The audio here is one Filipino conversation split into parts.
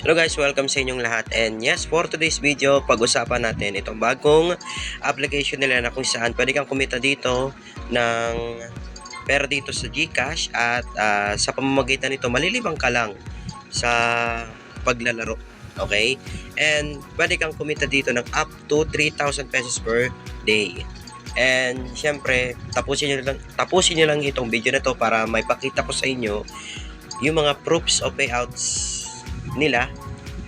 Hello guys, welcome sa inyong lahat, and yes, for today's video, pag-usapan natin itong bagong application nila na kung saan pwede kang kumita dito ng pera dito sa GCash at sa pamamagitan nito malilibang ka lang sa paglalaro. Okay? And pwede kang kumita dito ng up to 3,000 pesos per day. And syempre, tapusin nyo lang itong video na to para may pakita ko sa inyo yung mga proofs of payouts nila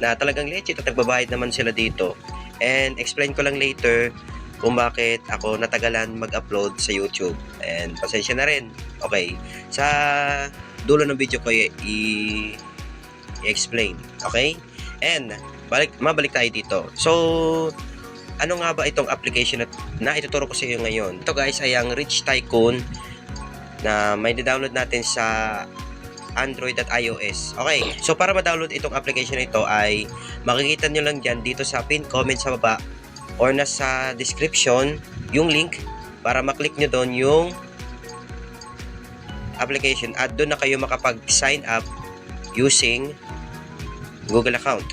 na talagang legit at nagbabayad naman sila dito. And explain ko lang later kung bakit ako natagalan mag-upload sa YouTube. And pasensya na rin. Okay. Sa dulo ng video ko i-explain. Okay? And mabalik tayo dito. So, ano nga ba itong application na ituturo ko sa iyo ngayon? Ito guys ay ang Rich Tycoon na may download natin sa Android at iOS. Okay, so para ma-download itong application na ito ay makikita nyo lang dyan dito sa pin comment sa baba or nasa description yung link para maklik nyo doon yung application at doon na kayo makapag-sign up using Google account.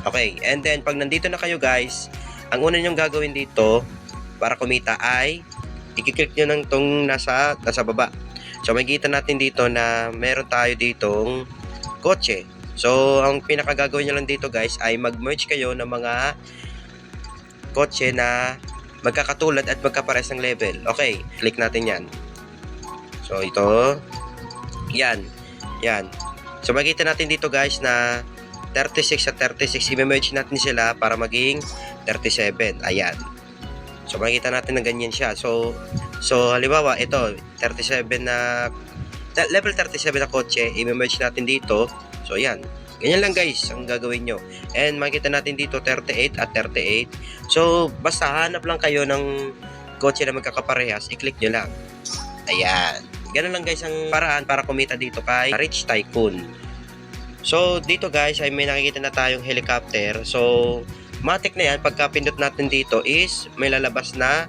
Okay, and then pag nandito na kayo guys, ang una nyong gagawin dito para kumita ay i-click nyo ng tong nasa baba. So makikita natin dito na meron tayo ditong kotse. So ang pinakagagawin nyo lang dito guys ay mag-merge kayo ng mga kotse na magkakatulad at magkapares ng level. Okay, click natin yan. So ito, yan. So makikita natin dito guys na 36 at 36, i-merge natin sila para maging 37. Ayan. So makikita natin na ganyan siya. So halimbawa ito 37 na level 37 na kotse, i-merge natin dito. So ayan. Ganyan lang guys ang gagawin nyo. And makikita natin dito 38 at 38. So basta hanap lang kayo ng kotse na magkakaparehas, i-click nyo lang. Ayan. Ganun lang guys ang paraan para kumita dito kay Rich Tycoon. So dito guys ay may nakikita na tayong helicopter. So matik na yan, pagka pindot natin dito is may lalabas na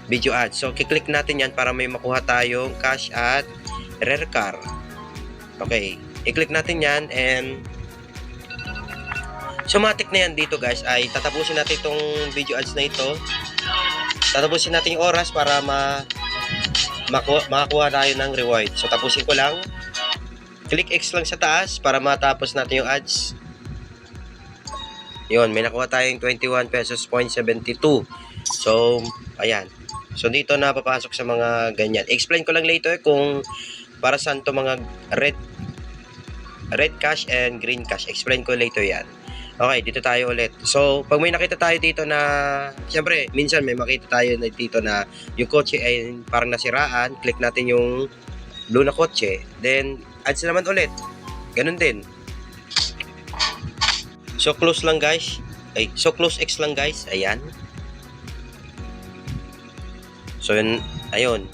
video ad. So, kiklik natin yan para may makuha tayong cash at rare car. Okay, i-click natin yan and so, matik na yan dito guys ay tatapusin natin itong video ads na ito. Tatapusin natin yung oras para makakuha tayo ng reward. So, tapusin ko lang. Click X lang sa taas para matapos natin yung ads. Yun, may nakuha tayong 21 pesos 0.72. So, ayan. So, dito na papasok sa mga ganyan. Explain ko lang later kung para saan to mga red cash and green cash. Explain ko later yan. Okay, dito tayo ulit. So, pag may nakita tayo dito na, siyempre, minsan may makita tayo na dito na yung kotse ay parang nasiraan. Click natin yung blue na kotse. Then, ads naman ulit. Ganun din. So close lang guys. So close X lang guys. Ayan. So ayun.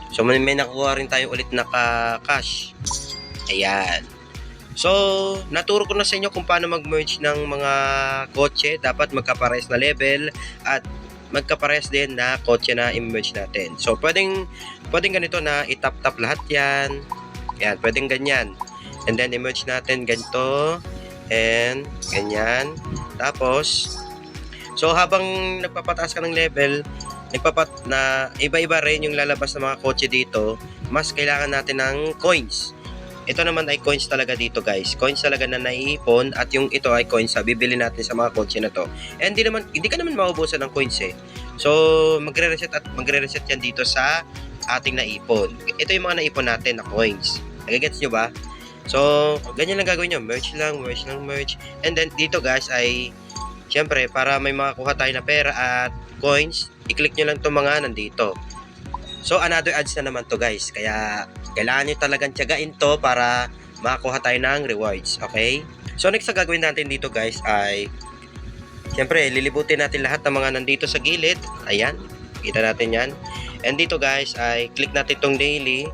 So may nakuha rin tayo ulit na cash. Ayan. So naturo ko na sa inyo kung paano mag-merge ng mga kotse. Dapat magkapares na level at magkapares din na kotse na i-merge natin. So pwedeng ganito na i-tap lahat yan. Ayan, pwedeng ganyan. And then i-merge natin ganito. And ganyan. Tapos so habang nagpapataas ka ng level, na iba-iba rin yung lalabas ng mga kotse dito, mas kailangan natin ng coins. Ito naman ay coins talaga dito guys. Coins talaga na naiipon at yung ito ay coins na bibili natin sa mga kotse na to. And hindi ka naman maubusan ng coins eh. So magre-reset yan dito sa ating naipon. Ito yung mga naipon natin na coins. Nagigets nyo ba? So, ganyan lang gagawin nyo. Merge. And then, dito guys ay, syempre, para may makakuha tayo na pera at coins, i-click nyo lang itong mga nandito. So, another ads na naman to guys. Kaya, kailangan nyo talagang tiyagain to para makakuha tayo ng rewards. Okay? So, next na gagawin natin dito guys ay, syempre, lilibutin natin lahat ng mga nandito sa gilid. Ayan. Kita natin yan. And dito guys ay, click natin itong daily.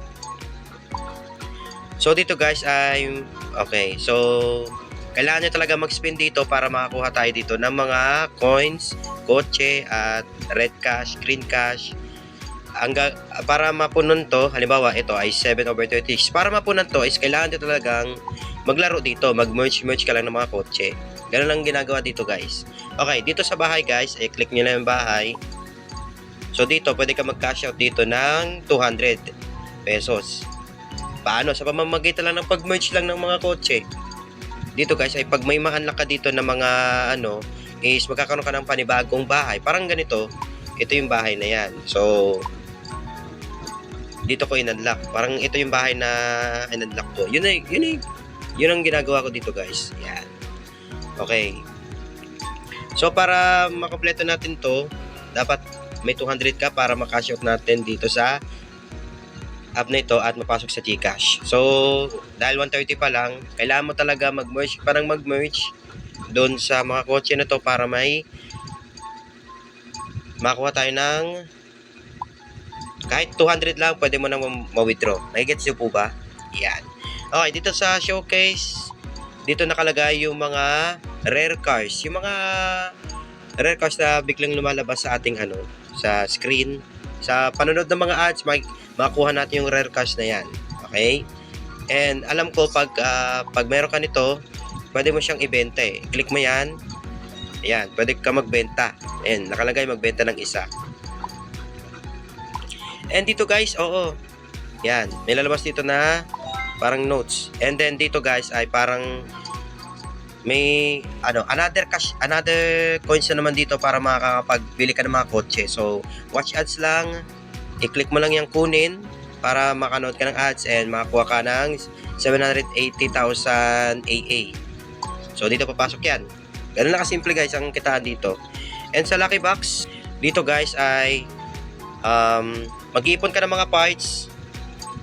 So dito guys ay okay. So kailangan nyo talaga mag-spin dito para makakuha tayo dito ng mga coins, kotse at red cash, green cash. Para mapunon to, halimbawa ito ay 7/36. Para mapunon to is kailangan nyo talagang maglaro dito, mag-merge ka lang ng mga kotse. Ganun lang ginagawa dito guys. Okay, dito sa bahay guys, click nyo lang yung bahay. So dito, pwede ka mag-cash out dito ng 200 pesos. Paano? Sa pamamagitan lang ng pag-merge lang ng mga kotse. Dito guys, ay pag may ma-unlock ka dito ng mga is magkakaroon ka ng panibagong bahay. Parang ganito, ito yung bahay na yan. So, dito ko in-unlock. Parang ito yung bahay na in-unlock ko. Yun ang ginagawa ko dito guys. Yan. Okay. So, para makompleto natin to, dapat may 200 ka para makash out natin dito sa app na ito at mapasok sa GCash. So, dahil 130 pa lang, kailangan mo talaga mag-merge doon sa mga kotse na to para may makuha tayo ng kahit 200 lang, pwede mo nang ma-withdraw. Nagigets nyo po ba? Yan. Okay, dito sa showcase, dito nakalagay yung mga rare cars. Yung mga rare cars na biglang lumalabas sa ating sa screen. Sa panonood ng mga ads, makuha natin yung rare cars na yan. Okay? And alam ko pag meron ka nito, pwede mo siyang ibenta eh. Click mo yan. Ayan, pwede ka magbenta. Ayan, nakalagay magbenta ng isa. And dito guys, oo. Yan, may lalabas dito na parang notes. And then dito guys ay parang may another coins na naman dito para makakapagbili ka ng mga kotse. So, watch ads lang. I-click mo lang yung kunin para makanood ka ng ads and makakuha ka ng 780,000 AA. So, dito papasok yan. Ganun lang kasimple guys ang kitaan dito. And sa Lucky Box, dito guys ay mag-iipon ka ng mga parts.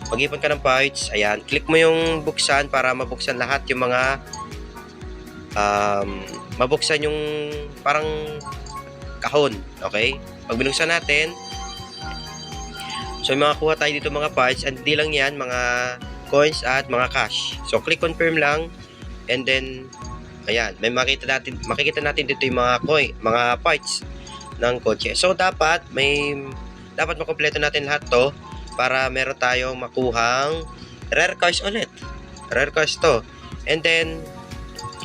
Mag-iipon ka ng parts. Ayan, click mo yung buksan para mabuksan lahat yung mga mabuksan yung parang kahon. Okay? Pag binuksan natin, so may makakuha tayo dito mga parts and hindi lang yan, mga coins at mga cash. So click confirm lang and then ayan, may makikita natin dito yung mga parts ng kotse. So dapat makumpleto natin lahat to para meron tayong makuhang rare cars ulit. Rare cars to. And then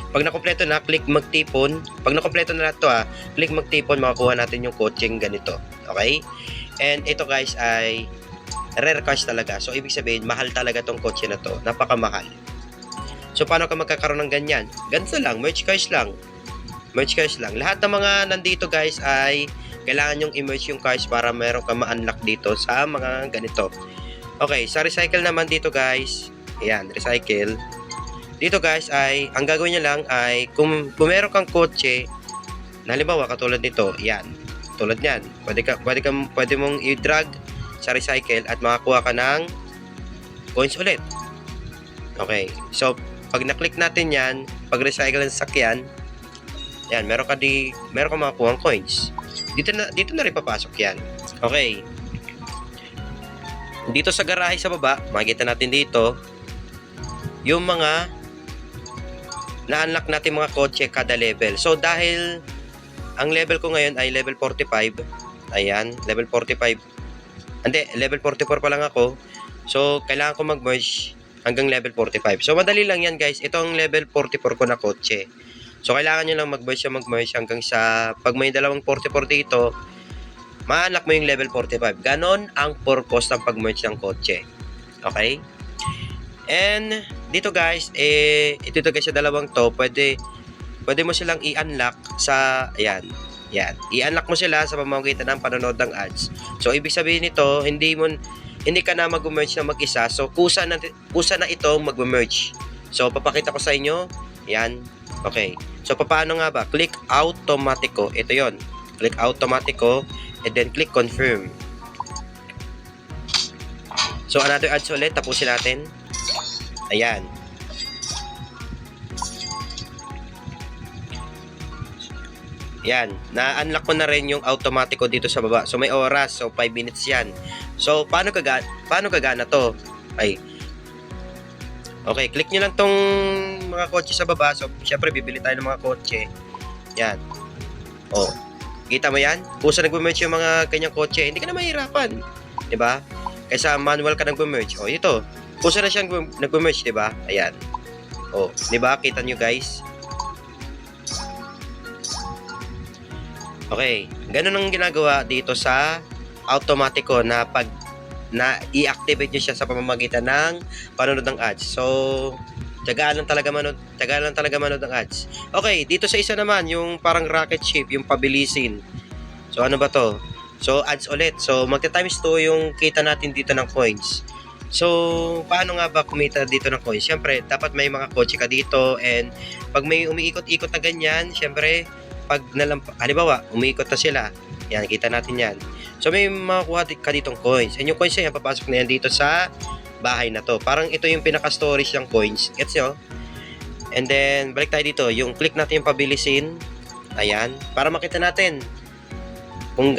pag nakompleto na, click magtipon. Pag nakompleto na lahat to click magtipon, makakuha natin yung kotseng ganito. Okay? And ito guys ay rare cars talaga. So ibig sabihin, mahal talaga tong kotse na to. Napakamahal. So paano ka magkakaroon ng ganyan? Ganito lang, merge cars lang. Merge cars lang. Lahat ng mga nandito guys ay kailangan yung i-merge yung cars para meron ka ma-unlock dito sa mga ganito. Okay, sa recycle naman dito guys. Ayan, recycle. Dito guys ay, ang gagawin nyo lang ay, kung meron kang kotse, na halimbawa katulad nito, yan, tulad yan, pwede mong i-drag sa recycle at makakuha ka ng coins ulit. Okay, so, pag na-click natin yan, pag recycle ng sakyan, yan, meron ka makakuha ng coins. Dito na rin papasok yan. Okay. Dito sa garahe sa baba, makikita natin dito, yung mga na-unlock natin mga kotse kada level. So, dahil ang level ko ngayon ay level 45. Ayan, level 45. Hindi, level 44 pa lang ako. So, kailangan ko mag-merge hanggang level 45. So, madali lang yan guys. Ito ang level 44 ko na kotse. So, kailangan nyo lang mag-merge hanggang sa, pag may dalawang 44 dito, ma-unlock mo yung level 45. Ganon ang purpose ng pag-merge ng kotse. Okay? And dito guys, dito guys sa dalawang to, pwede mo silang i-unlock sa, ayan, i-unlock mo sila sa pamamagitan ng panonood ng ads. So, ibig sabihin nito, hindi ka na mag-merge na mag-isa. So, kusa na ito mag-merge. So, papakita ko sa inyo, ayan, okay. So, paano nga ba? Click automatico, ito yon. Click automatico, and then click confirm. So, another ads ulit, tapusin natin. Ayan. Yan, na-unlock ko na rin yung automatic ko dito sa baba. So may oras, so 5 minutes yan. So paano gagana to? Ay. Okay, click nyo lang tong mga kotse sa baba. So syempre bibili tayo ng mga kotse. Yan. Oh. Kita mo yan? Kusa nagme-merge yung mga kanyang kotse, hindi ka na mahirapan. 'Di ba? Kaysa manual ka nagme-merge. Oh, ito. Kusa na siyang nagme-merge, 'di ba? Ayan. Oh, 'di ba? Kita nyo guys. Okay, ganun ang ginagawa dito sa automatiko na pag na i-activate nyo siya sa pamamagitan ng panonood ng ads. So, tiyagaan lang talaga manood ng ads. Okay, dito sa isa naman, yung parang rocket ship, yung pabilisin. So, ano ba to? So, ads ulit. So, magta-times 2 yung kita natin dito ng coins. So, paano nga ba kumita dito ng coins? Siyempre, dapat may mga kotse ka dito and pag may umiikot-ikot na ganyan, siyempre, pag halimbawa, umiikot na sila, yan, kita natin yan. So, may makukuha ka ditong coins. And yung coins na yan, papasok na yan dito sa bahay na to. Parang ito yung pinaka-storage ng coins. Gets nyo? And then, balik tayo dito. Yung click natin yung pabilisin. Ayan. Para makita natin kung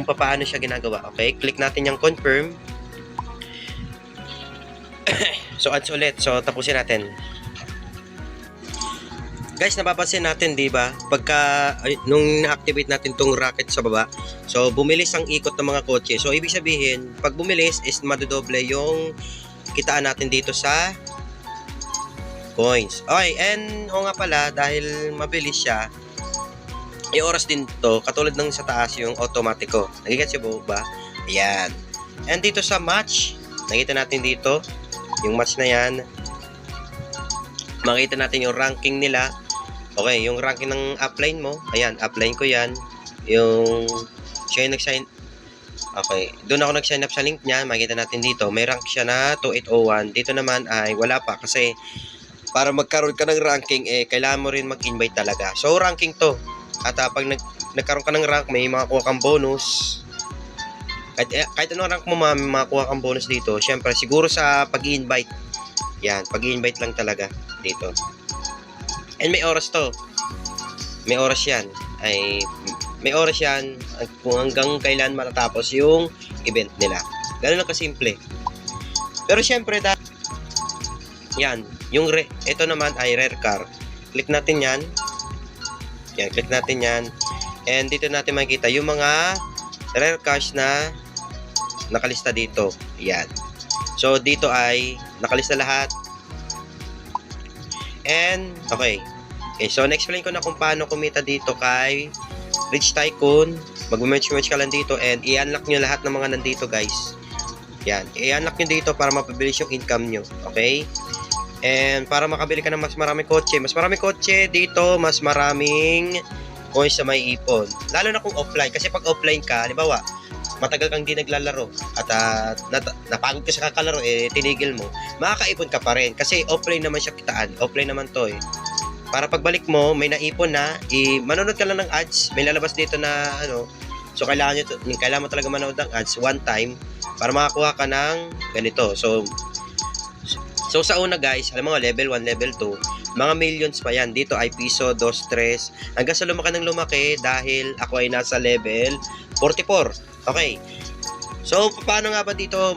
paano siya ginagawa. Okay? Click natin yung confirm. So, ads ulit. So, tapusin natin. Guys, napapansin natin, di ba? Nung na-activate natin tong rocket sa baba, so bumilis ang ikot ng mga kotse. So ibig sabihin, pag bumilis is madodoble yung kitaan natin dito sa coins. Okay, and nga pala, dahil mabilis siya, oras din to, katulad ng sa taas yung automatiko. Nagigets yung ba? Ayan. And dito sa match, nakita natin dito, yung match na yan, makita natin yung ranking nila. Okay, yung ranking ng upline mo, ayan, upline ko yan. Yung siya yung nag-sign. Okay, doon ako nag-sign up sa link niya. Makikita natin dito, may rank siya na 2801. Dito naman ay wala pa kasi para magkaroon ka ng ranking, kailangan mo rin mag-invite talaga. So, ranking to. At pag nagkaroon ka ng rank, may mga kuha kang bonus. Kahit anong rank mo, may mga kuha kang bonus dito. Siyempre, siguro sa pag-i-invite. Yan, pag-i-invite lang talaga dito. And may oras to. May oras yan. May oras yan kung hanggang kailan matatapos yung event nila. Ganun lang kasimple. Pero syempre, yan. Ito naman ay rare car. Click natin yan. Yan, click natin yan. And dito natin makikita yung mga rare cars na nakalista dito. Yan. So, dito ay nakalista lahat. And, okay, so na-explain ko na kung paano kumita dito kay Rich Tycoon. Mag-merge ka lang dito and i-unlock nyo lahat ng mga nandito, guys. Yan, i-unlock nyo dito para mapabilis yung income nyo. Okay? And para makabili ka ng mas maraming kotse. Mas maraming kotse dito, mas maraming coins na may ipon. Lalo na kung offline. Kasi pag offline ka, halimbawa, matagal kang di naglalaro at napagod ka sa kakalaro, tinigil mo, makakaipon ka pa rin kasi offline naman siya kitaan. Offline naman to Para pagbalik mo, may naipon na, manonood ka lang ng ads, may lalabas dito na so kailangan mo talaga manood ng ads one time para makakuha ka ng ganito. So sa una guys, alam mo level 1, level 2, mga millions pa yan. Dito ay piso, 2, 3, hanggang sa lumaki dahil ako ay nasa level 44. Okay. So, paano nga ba dito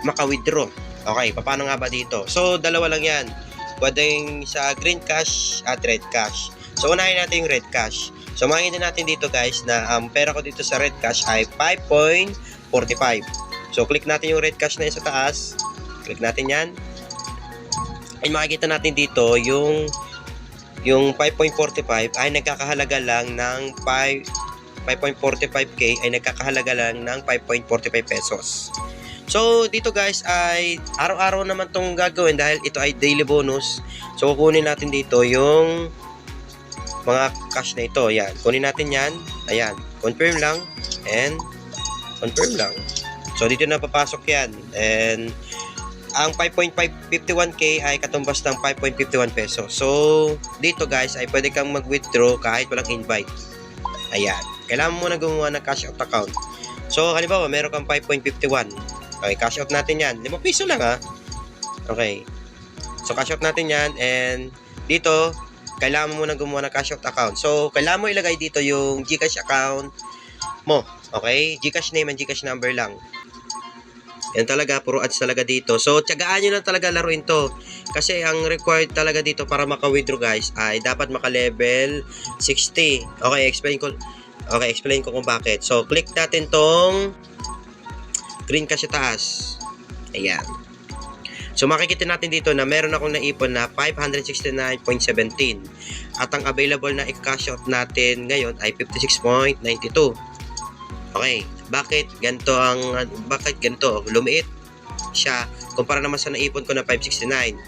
maka-withdraw? Okay, paano nga ba dito? So, dalawa lang yan. Pwedeng sa green cash at red cash. So, unahin natin yung red cash. So, makikita natin dito guys na pera ko dito sa red cash ay 5.45. So, click natin yung red cash na yun sa taas. Click natin yan. Ay makikita natin dito yung 5.45 ay nagkakahalaga lang ng 5.45k ay nagkakahalaga lang ng 5.45 pesos. So, dito guys ay araw-araw naman tong gagawin dahil ito ay daily bonus. So, kukunin natin dito yung mga cash na ito. Yan. Kunin natin yan. Ayan. Confirm lang. And confirm lang. So, dito na papasok yan. And ang 5.51k ay katumbas ng 5.51 pesos. So, dito guys ay pwede kang mag-withdraw kahit walang invite. Ayan. Kailangan mo na gumawa ng cash out account. So, halimbawa, meron kang 5.51. Okay, cash out natin yan. 5 piso lang ha. Okay. So, cash out natin yan. And dito, kailangan mo na gumawa ng cash out account. So, kailangan mo ilagay dito yung GCash account mo. Okay? GCash name and GCash number lang. Yan talaga, puro ads talaga dito. So, tiyagaan nyo lang talaga laruin to. Kasi ang required talaga dito para maka-withdraw guys ay dapat maka-level 60. Okay, explain ko kung bakit. So, click natin tong green cash sa taas. Ayan. So makikita natin dito na meron akong naipon na 569.17 at ang available na i-cash out natin ngayon ay 56.92. Okay, bakit ganito? Lumiit siya kumpara naman sa naipon ko na 569.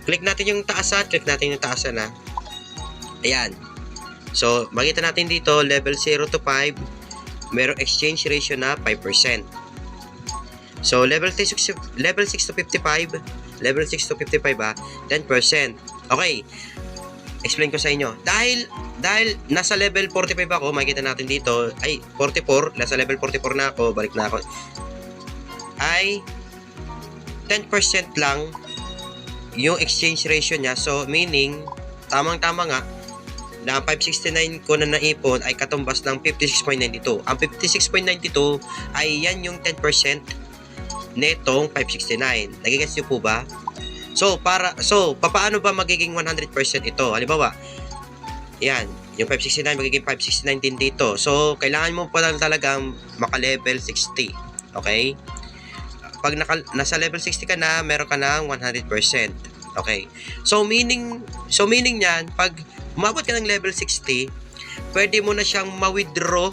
Click natin yung taasan, na. Ayan. So, makita natin dito, level 0 to 5, merong exchange ratio na 5%. So, level 6 to 55, 10%. Okay, explain ko sa inyo. Dahil nasa level 45 ako, makikita natin dito, ay 44, nasa level 44 na ako, balik na ako, ay 10% lang yung exchange ratio niya. So, meaning, tamang-tama nga, na 569 ko na naipon ay katumbas ng 56.92. Ang 56.92 ay yan yung 10% netong 569. Nagigets niyo po ba? So, paano ba magiging 100% ito? Halimbawa, yan, yung 569 magiging 569 din dito. So, kailangan mo pa lang talagang maka-level 60. Okay? Pag nasa level 60 ka na, meron ka ng 100%. Okay? So, meaning niyan, pag umabot ka ng level 60, pwede mo na siyang ma-withdraw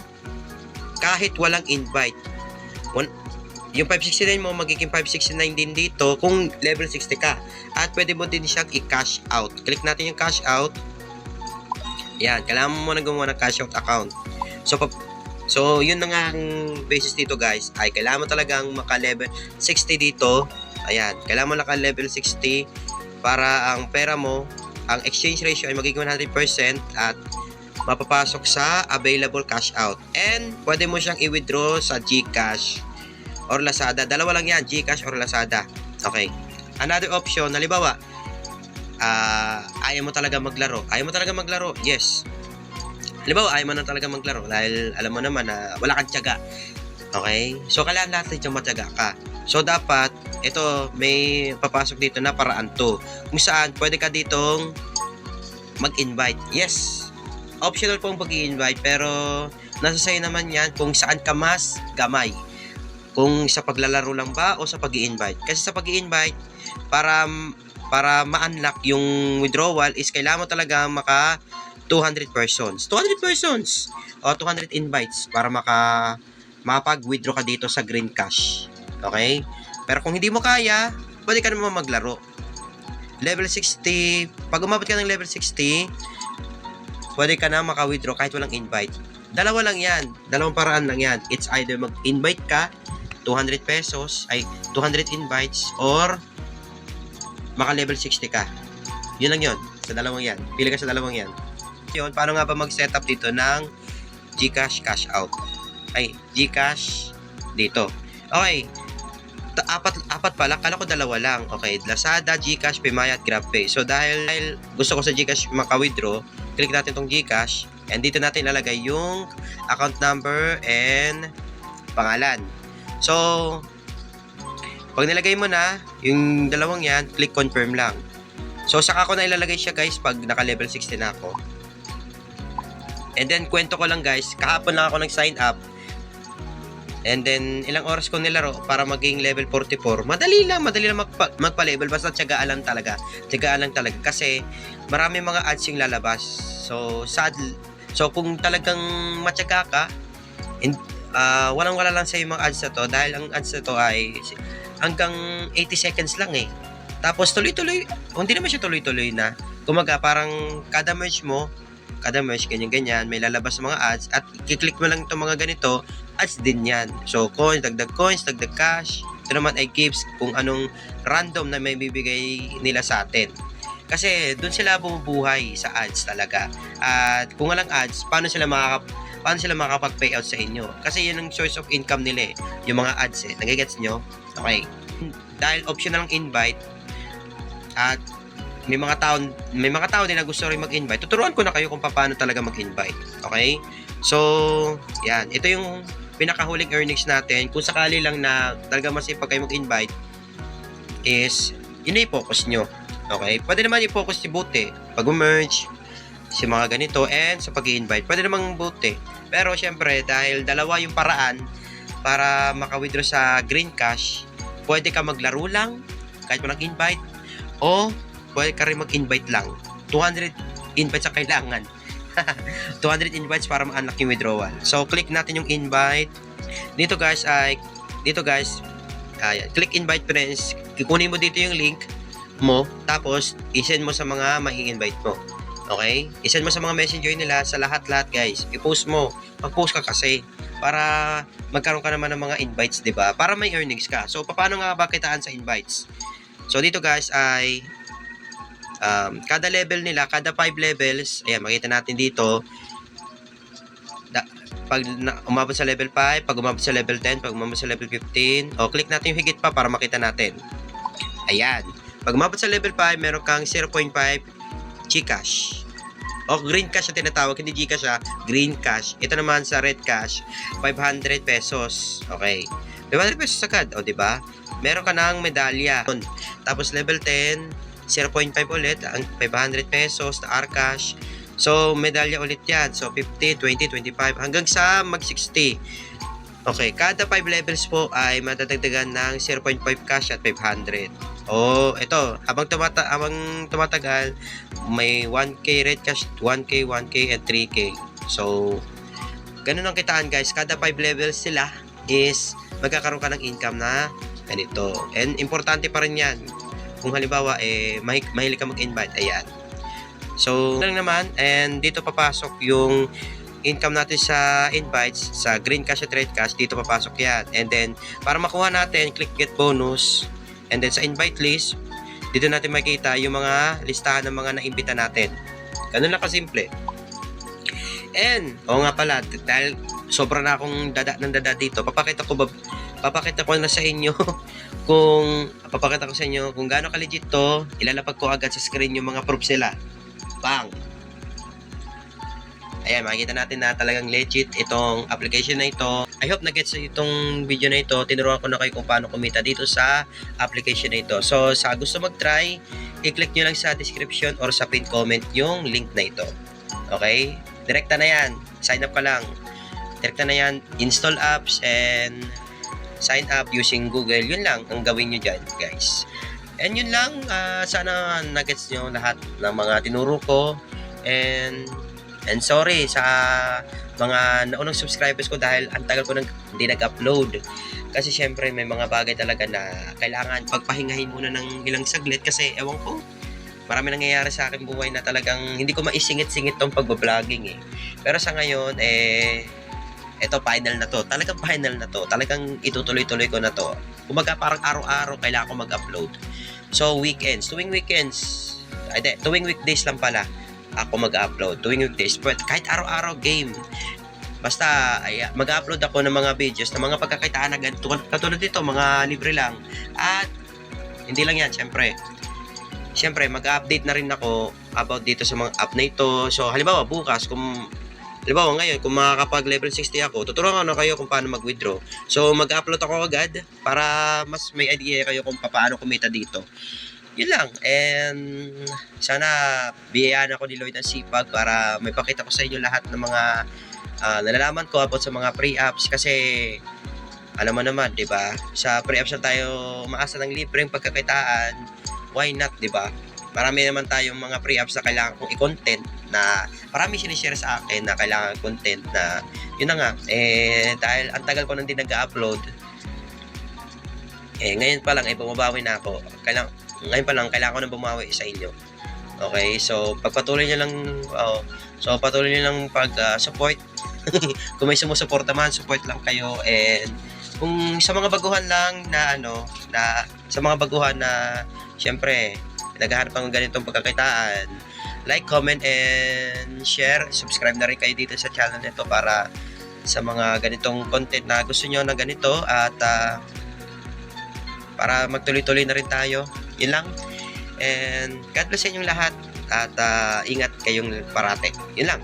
kahit walang invite. Yung 569 mo magiging 569 din dito kung level 60 ka. At pwede mo din siyang i-cash out. Click natin yung cash out. Yan, kailangan mo muna gumawa ng cash out account. So yun na nga ang basis dito guys, ay kailangan mo talagang maka-level 60 dito. Ayan, kailangan mo naka-level 60 para ang pera mo, ang exchange ratio ay magiging 100% at mapapasok sa available cash out. And pwede mo siyang i-withdraw sa GCash or Lazada. Dalawa lang yan, GCash or Lazada. Okay. Another option, halimbawa, ayaw mo talaga maglaro. Yes. Halimbawa, ayaw mo na talaga maglaro dahil alam mo naman na wala kang tiyaga. Okay? So, kailangan natin yung matyaga ka. So, dapat, ito, may papasok dito na paraan to. Kung saan, pwede ka ditong mag-invite. Yes, optional po ang pag-i-invite, pero nasa sa'yo naman yan kung saan ka mas gamay. Kung sa paglalaro lang ba o sa pag-i-invite. Kasi sa pag-i-invite, para ma-unlock yung withdrawal is kailangan mo talaga maka 200 persons. 200 persons o 200 invites para makapag-withdraw ka dito sa Green Cash. Okay? Pero kung hindi mo kaya, pwede ka naman maglaro. Level 60, pag umabot ka ng level 60, pwede ka na maka-withdraw kahit walang invite. Dalawa lang yan. Dalawang paraan lang yan. It's either mag-invite ka, 200 pesos, ay 200 invites, or maka-level 60 ka. Yun lang yun. Sa dalawang yan. Pili ka sa dalawang yan. Yun, paano nga ba mag-setup dito ng GCash cash out? Ay, GCash dito. Okay. Apat pala, kala ko dalawa lang. Okay, Lazada, GCash, Paymaya at GrabPay. So dahil gusto ko sa GCash maka-withdraw, click natin tong GCash and dito natin ilalagay yung account number and pangalan. So pag nilagay mo na yung dalawang yan, click confirm lang. So saka ko na ilalagay siya guys pag naka-level 60 na ako. And then kwento ko lang guys, kahapon lang ako nag-sign up. And then, ilang oras ko nilaro para maging level 44. Madali lang magpa-level. Basta tiyagaan lang talaga. Kasi marami mga ads yung lalabas. So, kung talagang matyaga ka, walang-wala lang sa mga ads na to. Dahil ang ads na to ay hanggang 80 seconds lang eh. Tapos tuloy-tuloy, hindi naman siya tuloy-tuloy na. Kumaga, parang kada merge, ganyan-ganyan, may lalabas mga ads at kiklik mo lang itong mga ganito, ads din yan. So, dagdag cash. Ito naman ay gifts kung anong random na may bibigay nila sa atin. Kasi doon sila bumubuhay sa ads talaga. At kung walang ads, paano sila makakapag-payout sa inyo? Kasi yun ang source of income nila eh, yung mga ads eh. Nagigets nyo? Okay. Dahil optional ang invite at may mga tao din na gusto rin mag-invite. Tuturuan ko na kayo kung paano talaga mag-invite. Okay? So, yan. Ito yung pinakahuling earnings natin. Kung sakali lang na talaga masipag kayo mag-invite, is yun na i-focus nyo. Okay? Pwede naman i-focus si Bote. Pag-merge, si mga ganito, and sa pag-invite. Pwede namang Bote. Pero syempre, dahil dalawa yung paraan para maka-withdraw sa Green Cash, pwede ka maglaro lang kahit walang invite, o pwede ka rin mag-invite lang. 200 invites ang kailangan. 200 invites para ma-unlock yung withdrawal. So, click natin yung invite. Dito guys, click invite friends. Kukunin mo dito yung link mo, tapos isend mo sa mga mai-invite mo. Okay? Isend mo sa mga messenger nila, sa lahat-lahat guys. I-post mo. Mag-post ka kasi para magkaroon ka naman ng mga invites, 'di ba? Para may earnings ka. So, paano nga ba kitaan sa invites? So, dito guys ay kada level nila, kada 5 levels, ayan, makita natin dito. Pag umabot sa level 5, pag umabot sa level 10, pag umabot sa level 15, click natin yung higit pa para makita natin. Ayan. Pag umabot sa level 5, meron kang 0.5 GCash. O green cash na tinatawag, hindi GCash green cash. Ito naman sa red cash, 500 pesos. Okay. 500 pesos agad, o diba? Meron ka ng medalya. Tapos level 10, 0.5 ulit, ang 500 pesos na R-cash. So, medalya ulit yan. So, 50, 20, 25, hanggang sa mag-60. Okay, kada 5 levels po ay madadagdagan ng 0.5 cash at 500. Ito, habang tumatagal, may 1K red cash, 1K, 1K, and 3K. So, ganun ang kitaan guys. Kada 5 levels sila is magkakaroon ka ng income na ganito. And importante pa rin yan. Kung halimbawa, mahilig ka mag-invite, ayan. So, lang naman, and dito papasok yung income natin sa invites, sa green cash at red cash, dito papasok yan. And then, para makuha natin, click get bonus. And then, sa invite list, dito natin makikita yung mga listahan ng mga naimbita natin. Ganun lang kasimple. And, nga pala, dahil sobra na akong dada dito, papakita ko na sa inyo papakita ko sa inyo kung gaano ka-legit to. Ilalapag ko agad sa screen yung mga proofs nila. Bang! Ayan, makikita natin na talagang legit itong application na ito. I hope na-gets itong video na ito. Tinuruan ko na kayo kung paano kumita dito sa application na ito. So, sa gusto mag-try, i-click nyo lang sa description or sa pin comment yung link na ito. Okay? Direkta na yan. Sign up ka lang. Direkta na yan. Install apps and sign up using Google. Yun lang ang gawin nyo dyan, guys. And yun lang. Sana na-gets nyo lahat ng mga tinuro ko. And sorry sa mga naunang subscribers ko dahil ang tagal ko hindi nag-upload. Kasi syempre may mga bagay talaga na kailangan pagpahingahin muna ng ilang saglit kasi ewan ko, marami nangyayari sa akin buhay na talagang hindi ko maisingit-singit tong pagbablogger eh. Pero sa ngayon, eto final na to. Talagang final na to. Talagang itutuloy-tuloy ko na to. Kumaga parang araw-araw kailangan ko mag-upload. So weekends, tuwing weekdays lang pala ako mag-upload, tuwing weekdays. But kahit araw-araw game, basta mag-upload ako ng mga videos ng mga pagkakitaan na ganito. Katulad dito, mga libre lang. At hindi lang yan, syempre mag-update na rin ako about dito sa mga app na ito. So halimbawa bukas, halimbawa ngayon, kung makakapag level 60 ako, tuturuan ko na kayo kung paano mag-withdraw. So mag-upload ako agad para mas may idea kayo kung paano kumita dito. Yun lang. And sana biyayaan ako ni Lloyd ng sipag para may pakita ko sa inyo lahat ng mga nalalaman ko about sa mga pre-apps. Kasi alam mo naman, di ba? Sa pre-apps na tayo maasa ng libreng pagkakitaan. Why not, di ba? Marami naman tayong mga pre-apps na kailangan kong i-content na marami sinishare sa akin na kailangan content na yun na nga. Dahil ang tagal ko nang din nag-upload, ngayon pa lang bumabawi na ako. Ngayon pa lang, kailangan ko nang bumawi sa inyo. Okay, so pagpatuloy nyo lang, patuloy nyo lang pag-support. Kung may sumusuporta man, support lang kayo. And kung sa mga baguhan lang na sa mga baguhan na syempre, naghahanap ng ganitong pagkakitaan, like, comment, and share. Subscribe na rin kayo dito sa channel nito para sa mga ganitong content na gusto nyo na ganito at para magtuloy-tuloy na rin tayo. Yun lang. And God bless sa inyong lahat at ingat kayong parate. Yun lang.